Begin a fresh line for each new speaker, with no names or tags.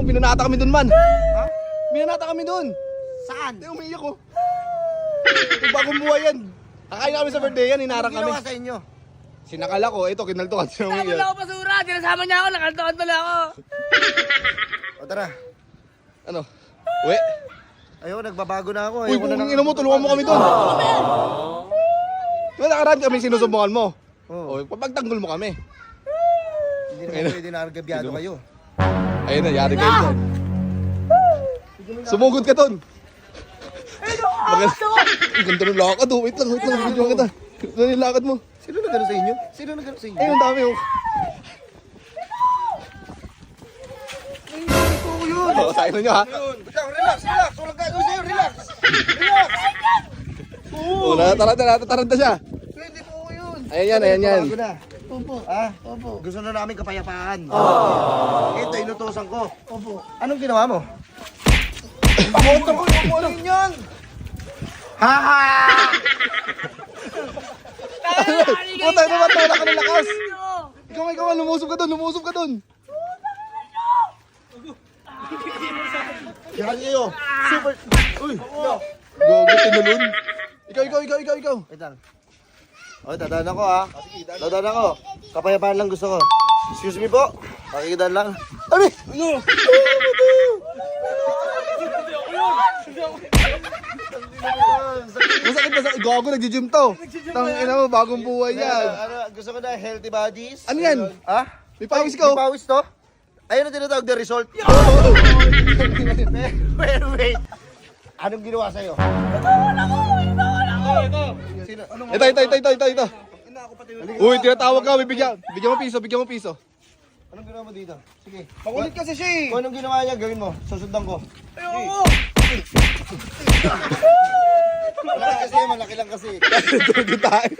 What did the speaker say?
Binanata kami dun, man.
Ha?
Binanata kami dun.
Saan?
Hindi, umiiyak ko. Yung bagong buhay yan. Kakain kami sa birthday yan, hinarang
Anong
kami.
ginawa sa inyo?
Sinakal ako, ito, kinaltukan siya
Tama
umiiyak.
lang ako basura, dinasama niya ako, nakaltokan pala ako.
O tara.
Ano? Uwi?
Ayoko, nagbabago na ako.
Uy,
Ayoko na
kung ino mo, tulungan mo kami doon. Diba nakaraan kami sinusumbungan mo?
Oo.
O, papagtanggol mo kami.
Hindi naman pwede na argabyado kayo.
Ayun na, yari kayo dyan. Sumugod ka doon. Ang ganda ng lakad, oh. Wait lang, video kita. Ganda yung lakad mo.
Sino na gano'n sa inyo? Sino na gano'n sa inyo?
Ayun, ang dami, oh.
Ito ko yun.
Oh, sayo nyo, ha?
Relax, relax. Walang gagawin sa'yo, relax. Relax.
Oh, natataranta siya.
Pwede po ko yun.
Ayan yan.
Bago na.
Opo.
Ha?
Opo.
Gusto na namin kapayapaan. Ito, inutosan ko.
Opo.
Anong ginawa mo? Pakunta mo yung ano yan. Ha ha!
Puta, naman, wala ka ng lakas. Ikaw, lumusob ka doon.
Yan kayo. Super. Uy.
Gogo, tinulun. Ikaw.
Wait lang. Okay, dadaan ako ha. Dadaan ako. Kapayapaan lang gusto ko. Excuse me po. Pakikidaan lang. Ano?
Masakit. Gogo, nag-gym to. Tangina mo, bagong buhay yan.
Ano, gusto ko na healthy bodies.
Ano yan?
Ha?
May pawis ka, oh.
May pawis to? Ayun ang tinatawag na result. Wait. Anong ginawa sa'yo? Sino? Anong
Ito. Uy, tinatawag ka, bigyan mo piso.
Anong ginawa mo dito? Sige.
Makulit kasi siya eh.
Kung anong ginawa niya, gawin mo. Susundan ko.
Ayoko.
Malaki lang kasi.
Tuloy tayo.